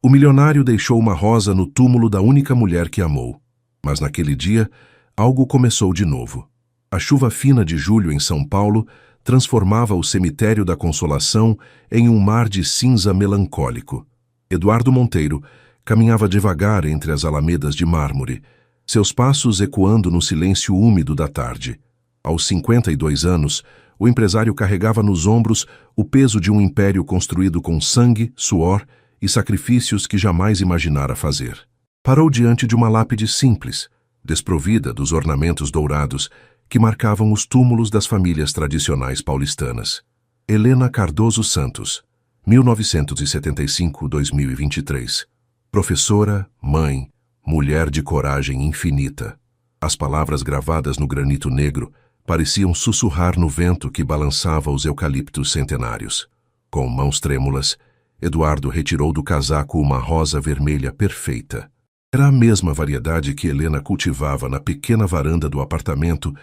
O milionário deixou uma rosa no túmulo da única mulher que amou. Mas naquele dia, algo começou de novo. A chuva fina de julho em São Paulo transformava o cemitério da Consolação em um mar de cinza melancólico. Eduardo Monteiro caminhava devagar entre as alamedas de mármore, seus passos ecoando no silêncio úmido da tarde. Aos 52 anos, o empresário carregava nos ombros o peso de um império construído com sangue, suor e sacrifícios que jamais imaginara fazer. Parou diante de uma lápide simples, desprovida dos ornamentos dourados que marcavam os túmulos das famílias tradicionais paulistanas. Helena Cardoso Santos, 1975-2023. Professora, mãe, mulher de coragem infinita. As palavras gravadas no granito negro pareciam sussurrar no vento que balançava os eucaliptos centenários. Com mãos trêmulas, Eduardo retirou do casaco uma rosa vermelha perfeita. Era a mesma variedade que Helena cultivava na pequena varanda do apartamento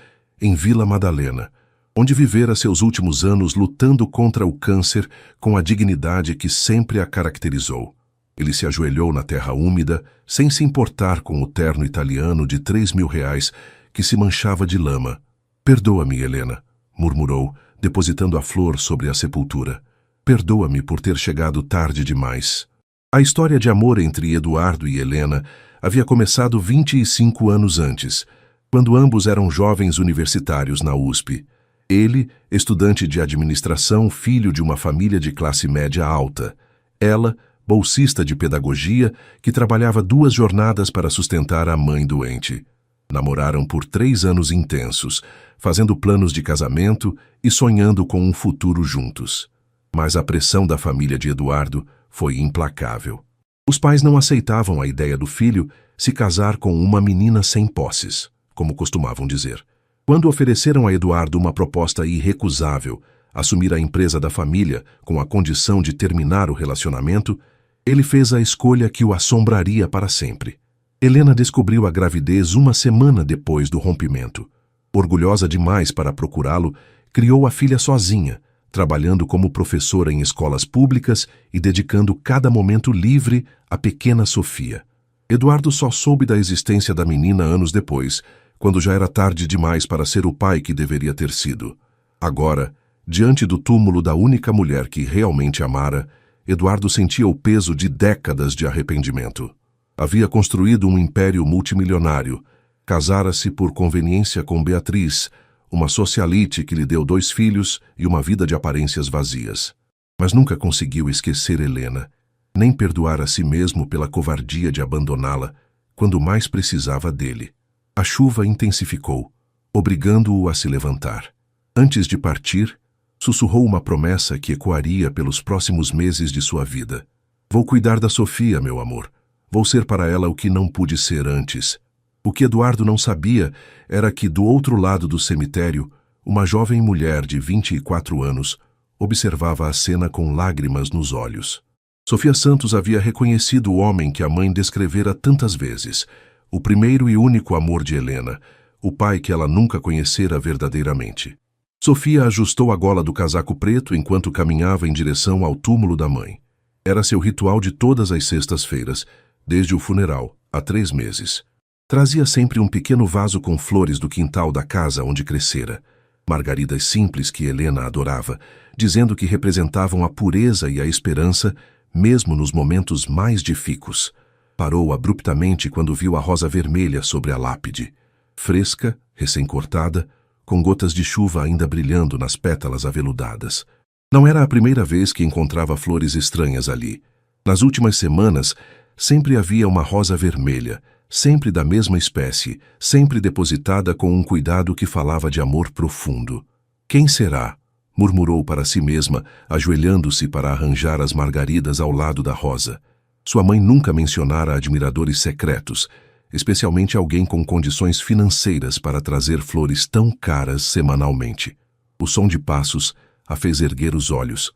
em Vila Madalena, onde vivera seus últimos anos lutando contra o câncer com a dignidade que sempre a caracterizou. Ele se ajoelhou na terra úmida, sem se importar com o terno italiano de R$3.000 que se manchava de lama. "Perdoa-me, Helena", murmurou, depositando a flor sobre a sepultura. "Perdoa-me por ter chegado tarde demais." A história de amor entre Eduardo e Helena havia começado 25 anos antes, quando ambos eram jovens universitários na USP. Ele, estudante de administração, filho de uma família de classe média alta. Ela, bolsista de pedagogia, que trabalhava 2 jornadas para sustentar a mãe doente. Namoraram por 3 anos intensos, fazendo planos de casamento e sonhando com um futuro juntos. Mas a pressão da família de Eduardo foi implacável. Os pais não aceitavam a ideia do filho se casar com uma menina sem posses, como costumavam dizer. Quando ofereceram a Eduardo uma proposta irrecusável, assumir a empresa da família com a condição de terminar o relacionamento, ele fez a escolha que o assombraria para sempre. Helena descobriu a gravidez uma semana depois do rompimento. Orgulhosa demais para procurá-lo, criou a filha sozinha, trabalhando como professora em escolas públicas e dedicando cada momento livre à pequena Sofia. Eduardo só soube da existência da menina anos depois, quando já era tarde demais para ser o pai que deveria ter sido. Agora, diante do túmulo da única mulher que realmente amara, Eduardo sentia o peso de décadas de arrependimento. Havia construído um império multimilionário, casara-se por conveniência com Beatriz, uma socialite que lhe deu 2 filhos e uma vida de aparências vazias. Mas nunca conseguiu esquecer Helena, nem perdoar a si mesmo pela covardia de abandoná-la quando mais precisava dele. A chuva intensificou, obrigando-o a se levantar. Antes de partir, sussurrou uma promessa que ecoaria pelos próximos meses de sua vida. "Vou cuidar da Sofia, meu amor. Vou ser para ela o que não pude ser antes." O que Eduardo não sabia era que, do outro lado do cemitério, uma jovem mulher de 24 anos observava a cena com lágrimas nos olhos. Sofia Santos havia reconhecido o homem que a mãe descrevera tantas vezes, o primeiro e único amor de Helena, o pai que ela nunca conhecera verdadeiramente. Sofia ajustou a gola do casaco preto enquanto caminhava em direção ao túmulo da mãe. Era seu ritual de todas as sextas-feiras, desde o funeral, há 3 meses. Trazia sempre um pequeno vaso com flores do quintal da casa onde crescera, margaridas simples que Helena adorava, dizendo que representavam a pureza e a esperança, mesmo nos momentos mais difíceis. Parou abruptamente quando viu a rosa vermelha sobre a lápide, fresca, recém-cortada, com gotas de chuva ainda brilhando nas pétalas aveludadas. Não era a primeira vez que encontrava flores estranhas ali. Nas últimas semanas, sempre havia uma rosa vermelha, sempre da mesma espécie, sempre depositada com um cuidado que falava de amor profundo. "Quem será?", murmurou para si mesma, ajoelhando-se para arranjar as margaridas ao lado da rosa. Sua mãe nunca mencionara admiradores secretos, especialmente alguém com condições financeiras para trazer flores tão caras semanalmente. O som de passos a fez erguer os olhos.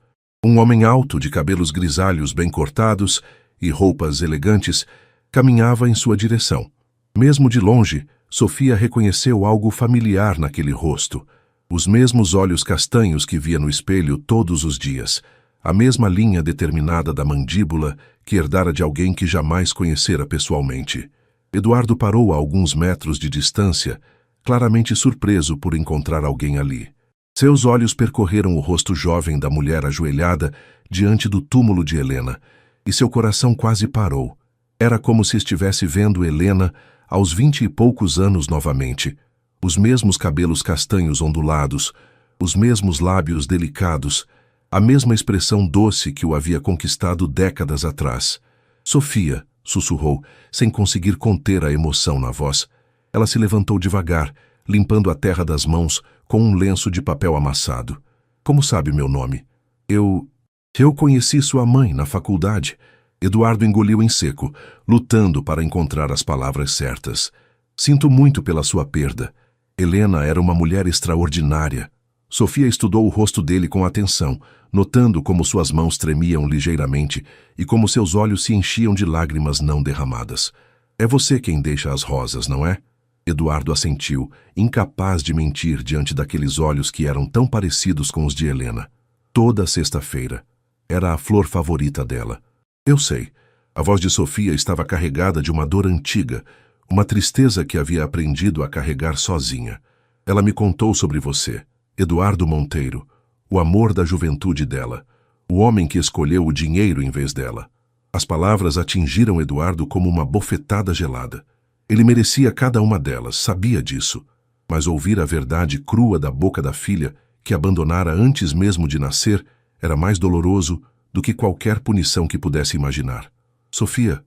Um homem alto, de cabelos grisalhos bem cortados e roupas elegantes, caminhava em sua direção. Mesmo de longe, Sofia reconheceu algo familiar naquele rosto. Os mesmos olhos castanhos que via no espelho todos os dias, a mesma linha determinada da mandíbula que herdara de alguém que jamais conhecera pessoalmente. Eduardo parou a alguns metros de distância, claramente surpreso por encontrar alguém ali. Seus olhos percorreram o rosto jovem da mulher ajoelhada diante do túmulo de Helena, e seu coração quase parou. Era como se estivesse vendo Helena aos 20 e poucos anos novamente. Os mesmos cabelos castanhos ondulados, os mesmos lábios delicados, a mesma expressão doce que o havia conquistado décadas atrás. Sofia, sussurrou, sem conseguir conter a emoção na voz. Ela se levantou devagar, limpando a terra das mãos com um lenço de papel amassado. Como sabe meu nome? Eu conheci sua mãe na faculdade. Eduardo engoliu em seco, lutando para encontrar as palavras certas. Sinto muito pela sua perda. Helena era uma mulher extraordinária. Sofia estudou o rosto dele com atenção, notando como suas mãos tremiam ligeiramente e como seus olhos se enchiam de lágrimas não derramadas. É você quem deixa as rosas, não é? Eduardo assentiu, incapaz de mentir diante daqueles olhos que eram tão parecidos com os de Helena. Toda sexta-feira. Era a flor favorita dela. Eu sei. A voz de Sofia estava carregada de uma dor antiga, uma tristeza que havia aprendido a carregar sozinha. Ela me contou sobre você, Eduardo Monteiro, o amor da juventude dela, o homem que escolheu o dinheiro em vez dela. As palavras atingiram Eduardo como uma bofetada gelada. Ele merecia cada uma delas, sabia disso. Mas ouvir a verdade crua da boca da filha, que abandonara antes mesmo de nascer, era mais doloroso do que qualquer punição que pudesse imaginar. Sofia,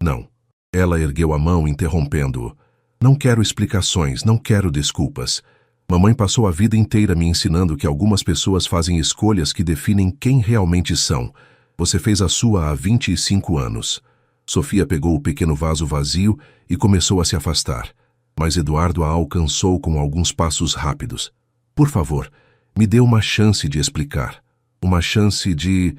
Não. Ela ergueu a mão, interrompendo-o. Não quero explicações, não quero desculpas. Mamãe passou a vida inteira me ensinando que algumas pessoas fazem escolhas que definem quem realmente são. Você fez a sua há 25 anos. Sofia pegou o pequeno vaso vazio e começou a se afastar. Mas Eduardo a alcançou com alguns passos rápidos. Por favor, me dê uma chance de explicar. Uma chance de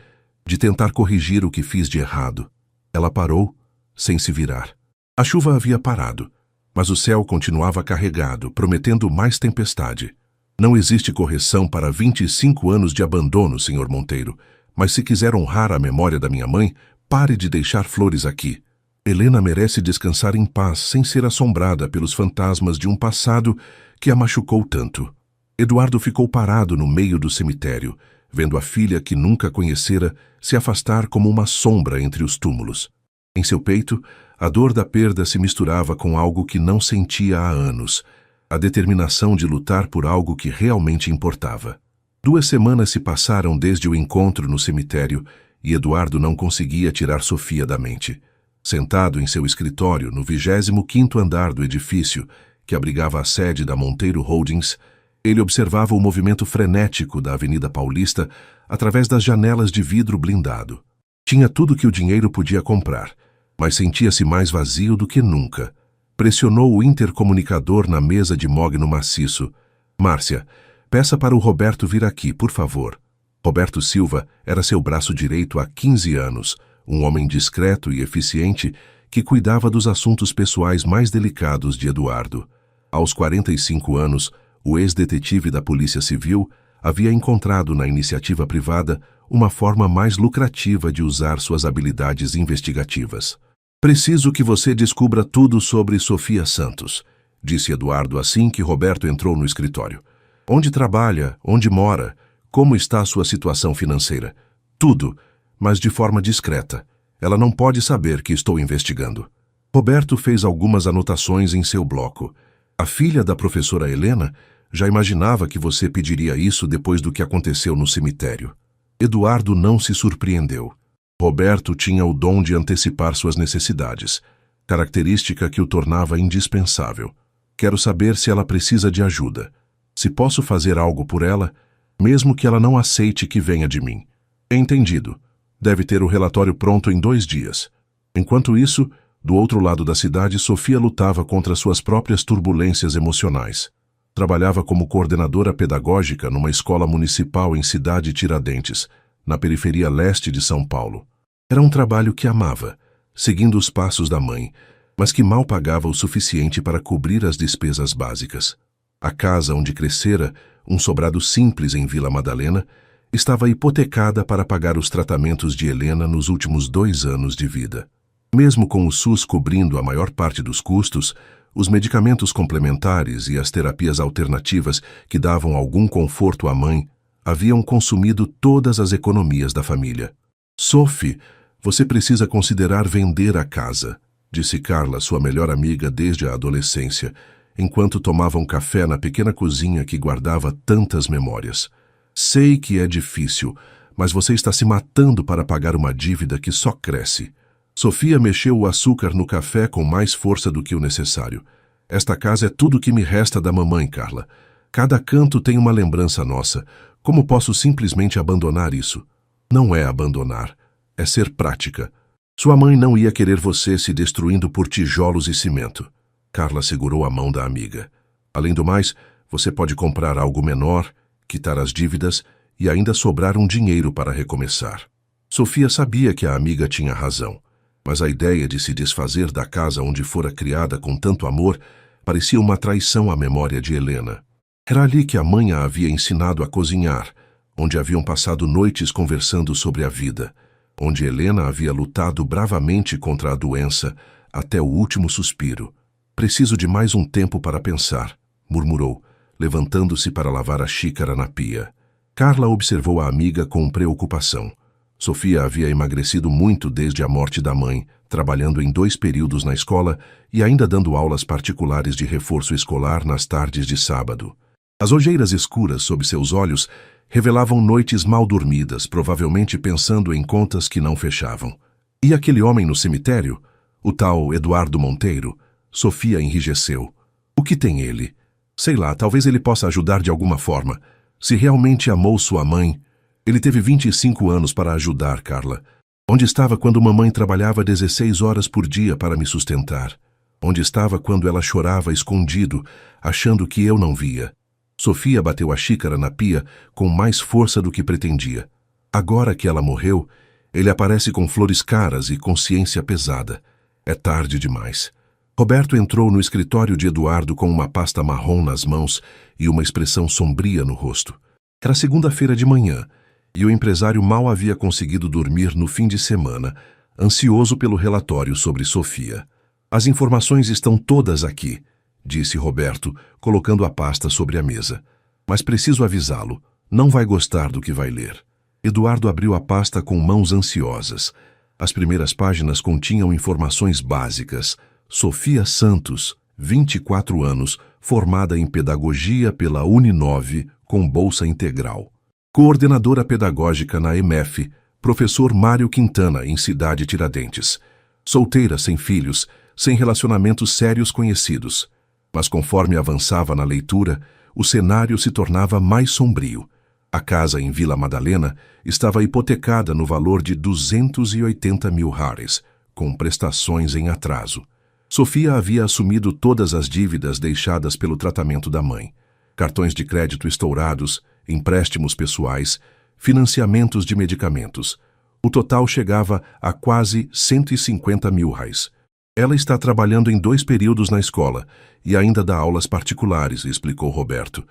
tentar corrigir o que fiz de errado. Ela parou, sem se virar. A chuva havia parado, mas o céu continuava carregado, prometendo mais tempestade. Não existe correção para 25 anos de abandono, Sr. Monteiro, mas se quiser honrar a memória da minha mãe, pare de deixar flores aqui. Helena merece descansar em paz, sem ser assombrada pelos fantasmas de um passado que a machucou tanto. Eduardo ficou parado no meio do cemitério, vendo a filha que nunca conhecera se afastar como uma sombra entre os túmulos. Em seu peito, a dor da perda se misturava com algo que não sentia há anos, a determinação de lutar por algo que realmente importava. 2 semanas se passaram desde o encontro no cemitério e Eduardo não conseguia tirar Sofia da mente. Sentado em seu escritório no 25º andar do edifício, que abrigava a sede da Monteiro Holdings, ele observava o movimento frenético da Avenida Paulista através das janelas de vidro blindado. Tinha tudo que o dinheiro podia comprar, mas sentia-se mais vazio do que nunca. Pressionou o intercomunicador na mesa de mogno maciço. Márcia, peça para o Roberto vir aqui, por favor. Roberto Silva era seu braço direito há 15 anos, um homem discreto e eficiente que cuidava dos assuntos pessoais mais delicados de Eduardo. Aos 45 anos, o ex-detetive da Polícia Civil havia encontrado na iniciativa privada uma forma mais lucrativa de usar suas habilidades investigativas. Preciso que você descubra tudo sobre Sofia Santos, disse Eduardo assim que Roberto entrou no escritório. Onde trabalha, onde mora, como está a sua situação financeira. Tudo, mas de forma discreta. Ela não pode saber que estou investigando. Roberto fez algumas anotações em seu bloco. A filha da professora Helena já imaginava que você pediria isso depois do que aconteceu no cemitério. Eduardo não se surpreendeu. Roberto tinha o dom de antecipar suas necessidades, característica que o tornava indispensável. Quero saber se ela precisa de ajuda. Se posso fazer algo por ela, mesmo que ela não aceite que venha de mim. Entendido. Deve ter o relatório pronto em 2 dias. Enquanto isso, do outro lado da cidade, Sofia lutava contra suas próprias turbulências emocionais. Trabalhava como coordenadora pedagógica numa escola municipal em Cidade Tiradentes, na periferia leste de São Paulo. Era um trabalho que amava, seguindo os passos da mãe, mas que mal pagava o suficiente para cobrir as despesas básicas. A casa onde crescera, um sobrado simples em Vila Madalena, estava hipotecada para pagar os tratamentos de Helena nos últimos 2 anos de vida. Mesmo com o SUS cobrindo a maior parte dos custos, os medicamentos complementares e as terapias alternativas que davam algum conforto à mãe haviam consumido todas as economias da família. Sophie, você precisa considerar vender a casa, disse Carla, sua melhor amiga desde a adolescência, enquanto tomavam café na pequena cozinha que guardava tantas memórias. Sei que é difícil, mas você está se matando para pagar uma dívida que só cresce. Sofia mexeu o açúcar no café com mais força do que o necessário. Esta casa é tudo o que me resta da mamãe, Carla. Cada canto tem uma lembrança nossa. Como posso simplesmente abandonar isso? Não é abandonar, é ser prática. Sua mãe não ia querer você se destruindo por tijolos e cimento. Carla segurou a mão da amiga. Além do mais, você pode comprar algo menor, quitar as dívidas e ainda sobrar um dinheiro para recomeçar. Sofia sabia que a amiga tinha razão, mas a ideia de se desfazer da casa onde fora criada com tanto amor parecia uma traição à memória de Helena. Era ali que a mãe a havia ensinado a cozinhar, onde haviam passado noites conversando sobre a vida, onde Helena havia lutado bravamente contra a doença até o último suspiro. Preciso de mais um tempo para pensar, murmurou, levantando-se para lavar a xícara na pia. Carla observou a amiga com preocupação. Sofia havia emagrecido muito desde a morte da mãe, trabalhando em 2 períodos na escola e ainda dando aulas particulares de reforço escolar nas tardes de sábado. As olheiras escuras sob seus olhos revelavam noites mal dormidas, provavelmente pensando em contas que não fechavam. E aquele homem no cemitério? O tal Eduardo Monteiro? Sofia enrijeceu. O que tem ele? Sei lá, talvez ele possa ajudar de alguma forma. Se realmente amou sua mãe... Ele teve 25 anos para ajudar, Carla. Onde estava quando mamãe trabalhava 16 horas por dia para me sustentar? Onde estava quando ela chorava escondido, achando que eu não via? Sofia bateu a xícara na pia com mais força do que pretendia. Agora que ela morreu, ele aparece com flores caras e consciência pesada. É tarde demais. Roberto entrou no escritório de Eduardo com uma pasta marrom nas mãos e uma expressão sombria no rosto. Era segunda-feira de manhã, e o empresário mal havia conseguido dormir no fim de semana, ansioso pelo relatório sobre Sofia. As informações estão todas aqui, disse Roberto, colocando a pasta sobre a mesa. Mas preciso avisá-lo, não vai gostar do que vai ler. Eduardo abriu a pasta com mãos ansiosas. As primeiras páginas continham informações básicas. Sofia Santos, 24 anos, formada em pedagogia pela Uninove, com bolsa integral. Coordenadora pedagógica na EMEF, professor Mário Quintana, em Cidade Tiradentes. Solteira, sem filhos, sem relacionamentos sérios conhecidos. Mas conforme avançava na leitura, o cenário se tornava mais sombrio. A casa em Vila Madalena estava hipotecada no valor de 280 mil reais, com prestações em atraso. Sofia havia assumido todas as dívidas deixadas pelo tratamento da mãe. Cartões de crédito estourados, empréstimos pessoais, financiamentos de medicamentos. O total chegava a quase 150 mil reais. Ela está trabalhando em 2 períodos na escola e ainda dá aulas particulares, explicou Roberto.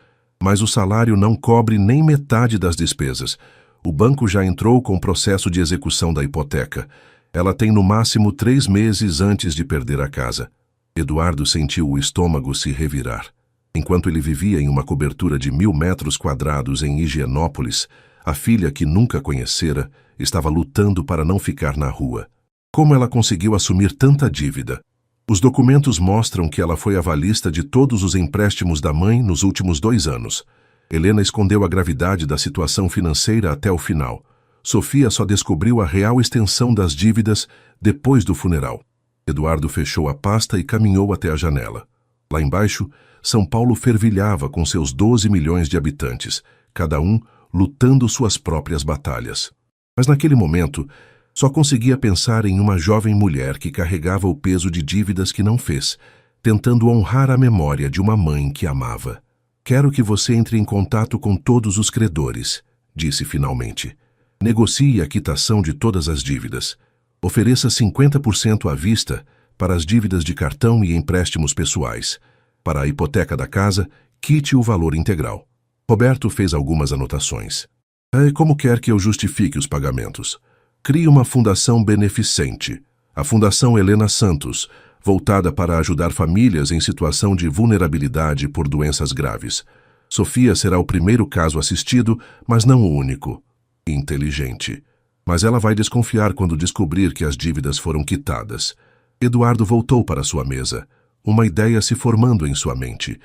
Mas o salário não cobre nem metade das despesas. O banco já entrou com o processo de execução da hipoteca. Ela tem no máximo 3 meses antes de perder a casa. Eduardo sentiu o estômago se revirar. Enquanto ele vivia em uma cobertura de 1.000 metros quadrados em Higienópolis, a filha que nunca conhecera estava lutando para não ficar na rua. Como ela conseguiu assumir tanta dívida? Os documentos mostram que ela foi avalista de todos os empréstimos da mãe nos últimos 2 anos. Helena escondeu a gravidade da situação financeira até o final. Sofia só descobriu a real extensão das dívidas depois do funeral. Eduardo fechou a pasta e caminhou até a janela. Lá embaixo, São Paulo fervilhava com seus 12 milhões de habitantes, cada um lutando suas próprias batalhas. Mas naquele momento, só conseguia pensar em uma jovem mulher que carregava o peso de dívidas que não fez, tentando honrar a memória de uma mãe que amava. Quero que você entre em contato com todos os credores, disse finalmente. Negocie a quitação de todas as dívidas. Ofereça 50% à vista para as dívidas de cartão e empréstimos pessoais. Para a hipoteca da casa, quite o valor integral. Roberto fez algumas anotações. Como quer que eu justifique os pagamentos? Crie uma fundação beneficente, a Fundação Helena Santos, voltada para ajudar famílias em situação de vulnerabilidade por doenças graves. Sofia será o primeiro caso assistido, mas não o único. Inteligente. Mas ela vai desconfiar quando descobrir que as dívidas foram quitadas. Eduardo voltou para sua mesa, uma ideia se formando em sua mente.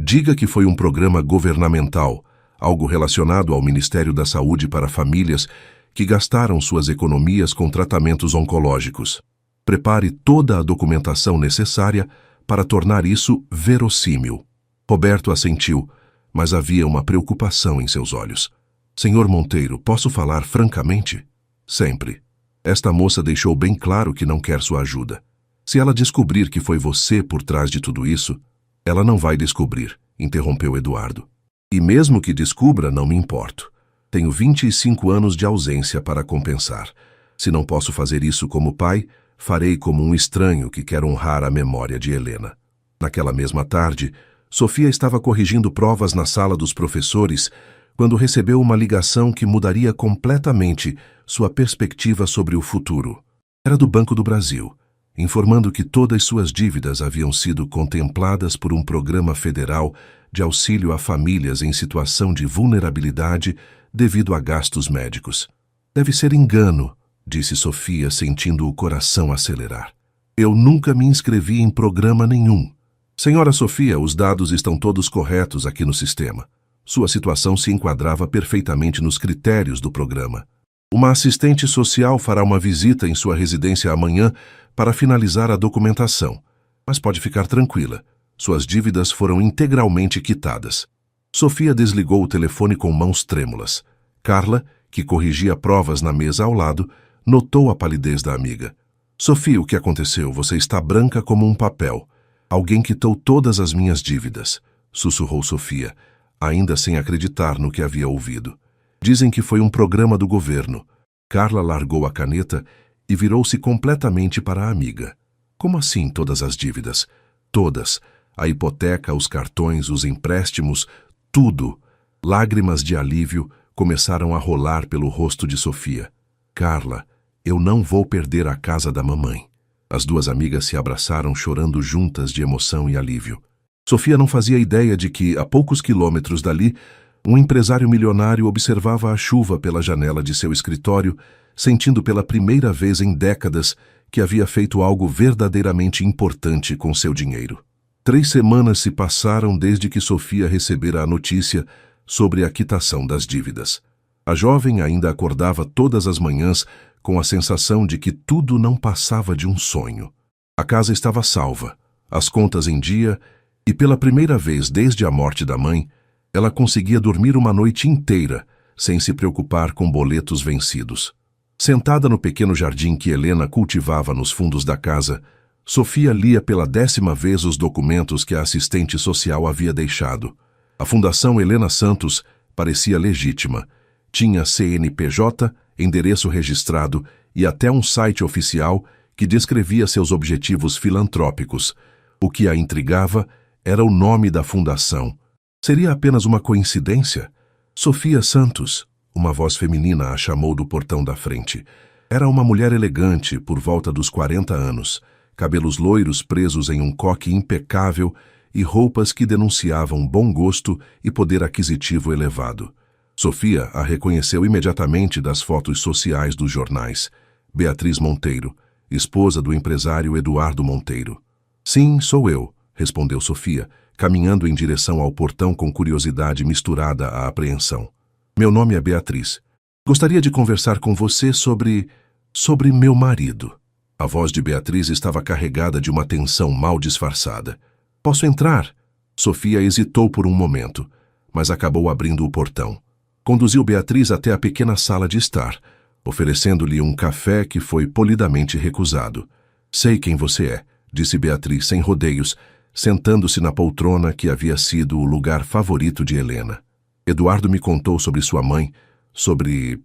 Diga que foi um programa governamental, algo relacionado ao Ministério da Saúde para famílias que gastaram suas economias com tratamentos oncológicos. Prepare toda a documentação necessária para tornar isso verossímil. Roberto assentiu, mas havia uma preocupação em seus olhos. Senhor Monteiro, posso falar francamente? Sempre. Esta moça deixou bem claro que não quer sua ajuda. Se ela descobrir que foi você por trás de tudo isso, ela não vai descobrir, interrompeu Eduardo. E mesmo que descubra, não me importo. Tenho 25 anos de ausência para compensar. Se não posso fazer isso como pai, farei como um estranho que quer honrar a memória de Helena. Naquela mesma tarde, Sofia estava corrigindo provas na sala dos professores quando recebeu uma ligação que mudaria completamente sua perspectiva sobre o futuro. Era do Banco do Brasil, informando que todas suas dívidas haviam sido contempladas por um programa federal de auxílio a famílias em situação de vulnerabilidade devido a gastos médicos. Deve ser engano, disse Sofia, sentindo o coração acelerar. Eu nunca me inscrevi em programa nenhum. Senhora Sofia, os dados estão todos corretos aqui no sistema. Sua situação se enquadrava perfeitamente nos critérios do programa. Uma assistente social fará uma visita em sua residência amanhã para finalizar a documentação. Mas pode ficar tranquila. Suas dívidas foram integralmente quitadas. Sofia desligou o telefone com mãos trêmulas. Carla, que corrigia provas na mesa ao lado, notou a palidez da amiga. Sofia, o que aconteceu? Você está branca como um papel. Alguém quitou todas as minhas dívidas, sussurrou Sofia, ainda sem acreditar no que havia ouvido. Dizem que foi um programa do governo. Carla largou a caneta e virou-se completamente para a amiga. Como assim todas as dívidas? Todas. A hipoteca, os cartões, os empréstimos, tudo. Lágrimas de alívio começaram a rolar pelo rosto de Sofia. Carla, eu não vou perder a casa da mamãe. As duas amigas se abraçaram chorando juntas de emoção e alívio. Sofia não fazia ideia de que, a poucos quilômetros dali, um empresário milionário observava a chuva pela janela de seu escritório, sentindo pela primeira vez em décadas que havia feito algo verdadeiramente importante com seu dinheiro. 3 semanas se passaram desde que Sofia recebera a notícia sobre a quitação das dívidas. A jovem ainda acordava todas as manhãs com a sensação de que tudo não passava de um sonho. A casa estava salva, as contas em dia, e pela primeira vez desde a morte da mãe, ela conseguia dormir uma noite inteira, sem se preocupar com boletos vencidos. Sentada no pequeno jardim que Helena cultivava nos fundos da casa, Sofia lia pela 10ª vez os documentos que a assistente social havia deixado. A Fundação Helena Santos parecia legítima. Tinha CNPJ, endereço registrado e até um site oficial que descrevia seus objetivos filantrópicos. O que a intrigava era o nome da fundação. Seria apenas uma coincidência? Sofia Santos, uma voz feminina a chamou do portão da frente. Era uma mulher elegante, por volta dos 40 anos, cabelos loiros presos em um coque impecável e roupas que denunciavam bom gosto e poder aquisitivo elevado. Sofia a reconheceu imediatamente das fotos sociais dos jornais. Beatriz Monteiro, esposa do empresário Eduardo Monteiro. Sim, sou eu, respondeu Sofia, caminhando em direção ao portão com curiosidade misturada à apreensão. Meu nome é Beatriz. Gostaria de conversar com você sobre meu marido. A voz de Beatriz estava carregada de uma tensão mal disfarçada. Posso entrar? Sofia hesitou por um momento, mas acabou abrindo o portão. Conduziu Beatriz até a pequena sala de estar, oferecendo-lhe um café que foi polidamente recusado. Sei quem você é, disse Beatriz sem rodeios, sentando-se na poltrona que havia sido o lugar favorito de Helena. Eduardo me contou sobre sua mãe, sobre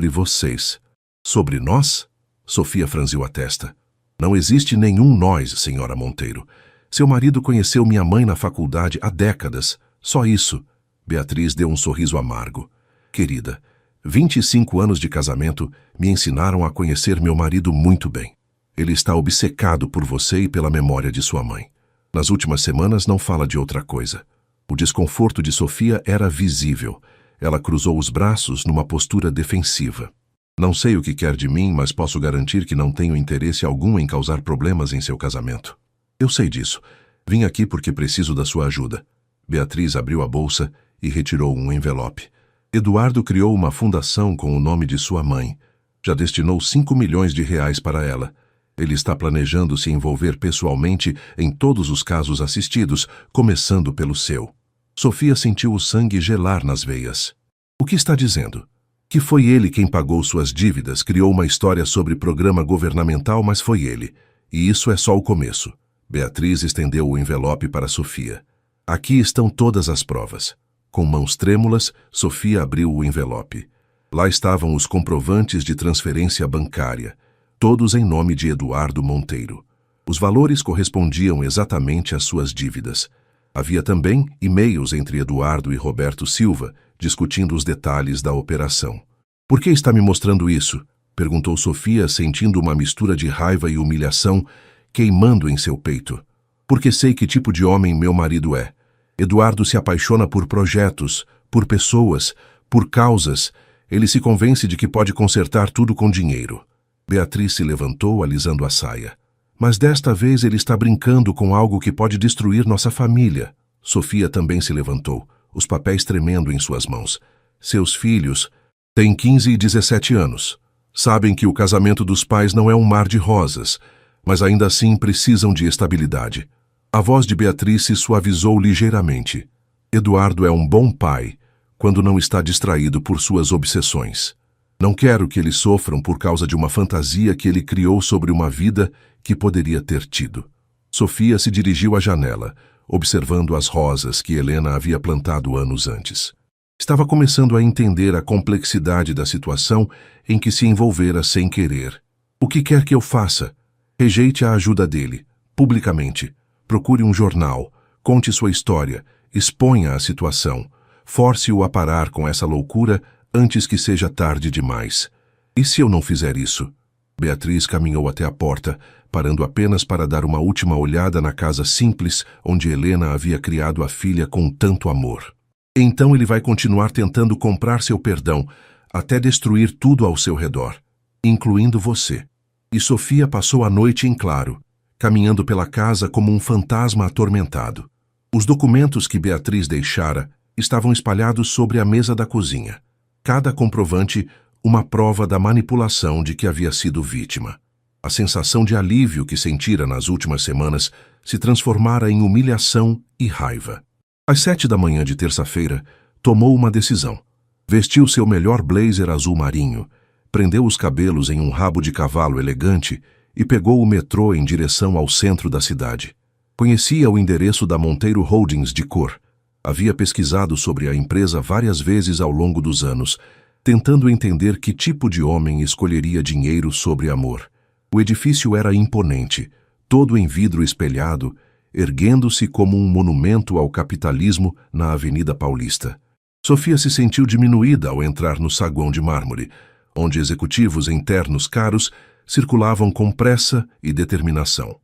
vocês. Sobre nós? Sofia franziu a testa. Não existe nenhum nós, senhora Monteiro. Seu marido conheceu minha mãe na faculdade há décadas. Só isso. Beatriz deu um sorriso amargo. Querida, 25 anos de casamento me ensinaram a conhecer meu marido muito bem. Ele está obcecado por você e pela memória de sua mãe. Nas últimas semanas não fala de outra coisa. O desconforto de Sofia era visível. Ela cruzou os braços numa postura defensiva. Não sei o que quer de mim, mas posso garantir que não tenho interesse algum em causar problemas em seu casamento. Eu sei disso. Vim aqui porque preciso da sua ajuda. Beatriz abriu a bolsa e retirou um envelope. Eduardo criou uma fundação com o nome de sua mãe. Já destinou 5 milhões de reais para ela. Ele está planejando se envolver pessoalmente em todos os casos assistidos, começando pelo seu. Sofia sentiu o sangue gelar nas veias. O que está dizendo? Que foi ele quem pagou suas dívidas, criou uma história sobre programa governamental, mas foi ele. E isso é só o começo. Beatriz estendeu o envelope para Sofia. Aqui estão todas as provas. Com mãos trêmulas, Sofia abriu o envelope. Lá estavam os comprovantes de transferência bancária, todos em nome de Eduardo Monteiro. Os valores correspondiam exatamente às suas dívidas. Havia também e-mails entre Eduardo e Roberto Silva, discutindo os detalhes da operação. "Por que está me mostrando isso?" perguntou Sofia, sentindo uma mistura de raiva e humilhação queimando em seu peito. "Porque sei que tipo de homem meu marido é. Eduardo se apaixona por projetos, por pessoas, por causas. Ele se convence de que pode consertar tudo com dinheiro." Beatriz se levantou, alisando a saia. "Mas desta vez ele está brincando com algo que pode destruir nossa família." Sofia também se levantou, os papéis tremendo em suas mãos. "Seus filhos têm 15 e 17 anos. Sabem que o casamento dos pais não é um mar de rosas, mas ainda assim precisam de estabilidade." A voz de Beatriz se suavizou ligeiramente. "Eduardo é um bom pai quando não está distraído por suas obsessões. Não quero que eles sofram por causa de uma fantasia que ele criou sobre uma vida que poderia ter tido." Sofia se dirigiu à janela, observando as rosas que Helena havia plantado anos antes. Estava começando a entender a complexidade da situação em que se envolvera sem querer. "O que quer que eu faça? Rejeite a ajuda dele, publicamente. Procure um jornal, conte sua história, exponha a situação, force-o a parar com essa loucura antes que seja tarde demais. E se eu não fizer isso?" Beatriz caminhou até a porta, parando apenas para dar uma última olhada na casa simples onde Helena havia criado a filha com tanto amor. "Então ele vai continuar tentando comprar seu perdão, até destruir tudo ao seu redor, incluindo você." E Sofia passou a noite em claro, caminhando pela casa como um fantasma atormentado. Os documentos que Beatriz deixara estavam espalhados sobre a mesa da cozinha. Cada comprovante, uma prova da manipulação de que havia sido vítima. A sensação de alívio que sentira nas últimas semanas se transformara em humilhação e raiva. Às 7 da manhã de terça-feira, tomou uma decisão. Vestiu seu melhor blazer azul marinho, prendeu os cabelos em um rabo de cavalo elegante e pegou o metrô em direção ao centro da cidade. Conhecia o endereço da Monteiro Holdings de cor. Havia pesquisado sobre a empresa várias vezes ao longo dos anos, tentando entender que tipo de homem escolheria dinheiro sobre amor. O edifício era imponente, todo em vidro espelhado, erguendo-se como um monumento ao capitalismo na Avenida Paulista. Sofia se sentiu diminuída ao entrar no saguão de mármore, onde executivos em ternos caros circulavam com pressa e determinação.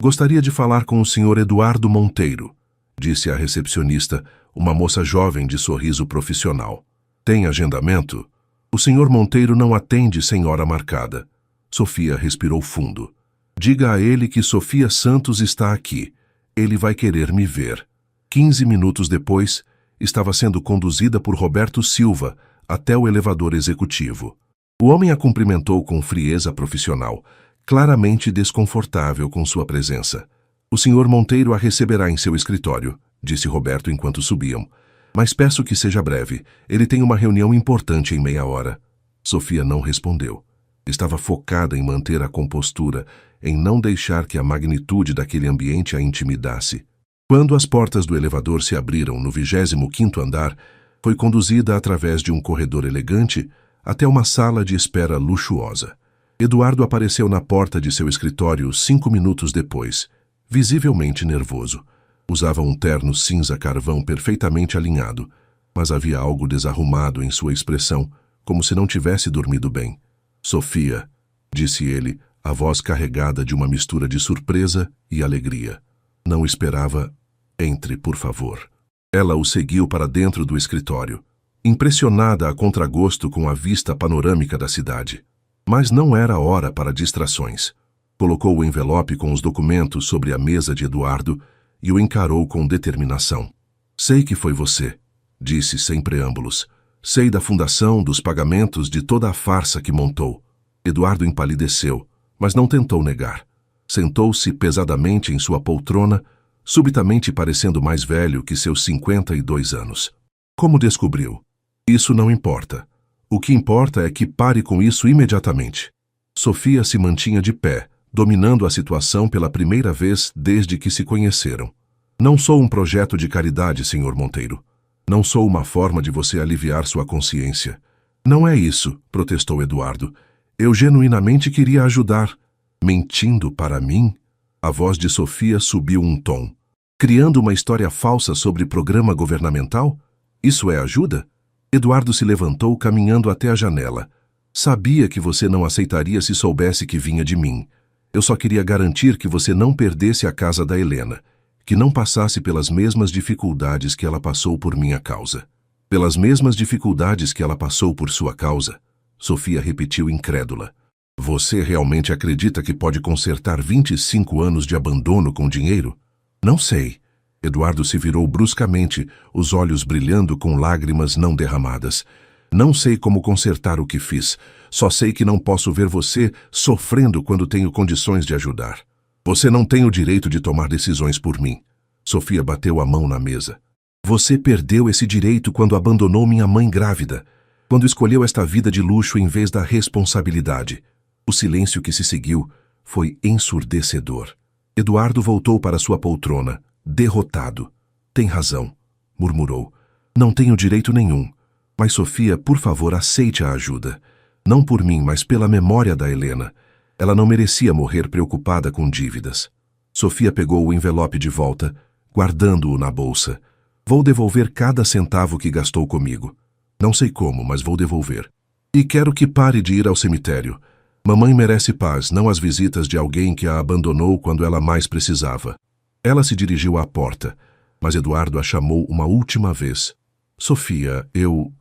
"Gostaria de falar com o Sr. Eduardo Monteiro", disse a recepcionista, uma moça jovem de sorriso profissional. "Tem agendamento?" "O Sr. Monteiro não atende sem hora marcada." Sofia respirou fundo. "Diga a ele que Sofia Santos está aqui. Ele vai querer me ver." 15 minutos depois, estava sendo conduzida por Roberto Silva até o elevador executivo. O homem a cumprimentou com frieza profissional, claramente desconfortável com sua presença. "O Sr. Monteiro a receberá em seu escritório", disse Roberto enquanto subiam. "Mas peço que seja breve. Ele tem uma reunião importante em meia hora." Sofia não respondeu. Estava focada em manter a compostura, em não deixar que a magnitude daquele ambiente a intimidasse. Quando as portas do elevador se abriram no 25º andar, foi conduzida através de um corredor elegante até uma sala de espera luxuosa. Eduardo apareceu na porta de seu escritório 5 minutos depois, visivelmente nervoso. Usava um terno cinza carvão perfeitamente alinhado, mas havia algo desarrumado em sua expressão, como se não tivesse dormido bem. Sofia, disse ele, a voz carregada de uma mistura de surpresa e alegria. Não esperava. Entre, por favor. Ela o seguiu para dentro do escritório, impressionada a contragosto com a vista panorâmica da cidade. Mas não era hora para distrações. Colocou o envelope com os documentos sobre a mesa de Eduardo e o encarou com determinação. Sei que foi você, disse sem preâmbulos. Sei da fundação, dos pagamentos, de toda a farsa que montou. Eduardo empalideceu, mas não tentou negar. Sentou-se pesadamente em sua poltrona, subitamente parecendo mais velho que seus 52 anos. Como descobriu? Isso não importa. O que importa é que pare com isso imediatamente. Sofia se mantinha de pé, dominando a situação pela primeira vez desde que se conheceram. Não sou um projeto de caridade, Sr. Monteiro. Não sou uma forma de você aliviar sua consciência. Não é isso, protestou Eduardo. Eu genuinamente queria ajudar. Mentindo para mim? A voz de Sofia subiu um tom. Criando uma história falsa sobre programa governamental? Isso é ajuda? Eduardo se levantou, caminhando até a janela. Sabia que você não aceitaria se soubesse que vinha de mim. Eu só queria garantir que você não perdesse a casa da Helena, que não passasse pelas mesmas dificuldades que ela passou por minha causa. Pelas mesmas dificuldades que ela passou por sua causa? Sofia repetiu incrédula. Você realmente acredita que pode consertar 25 anos de abandono com dinheiro? Não sei. Eduardo se virou bruscamente, os olhos brilhando com lágrimas não derramadas. Não sei como consertar o que fiz. Só sei que não posso ver você sofrendo quando tenho condições de ajudar. Você não tem o direito de tomar decisões por mim. Sofia bateu a mão na mesa. Você perdeu esse direito quando abandonou minha mãe grávida, quando escolheu esta vida de luxo em vez da responsabilidade. O silêncio que se seguiu foi ensurdecedor. Eduardo voltou para sua poltrona, derrotado. Tem razão, murmurou. Não tenho direito nenhum. Mas Sofia, por favor, aceite a ajuda. Não por mim, mas pela memória da Helena. Ela não merecia morrer preocupada com dívidas. Sofia pegou o envelope de volta, guardando-o na bolsa. Vou devolver cada centavo que gastou comigo. Não sei como, mas vou devolver. E quero que pare de ir ao cemitério. Mamãe merece paz, não as visitas de alguém que a abandonou quando ela mais precisava. Ela se dirigiu à porta, mas Eduardo a chamou uma última vez. Sofia, eu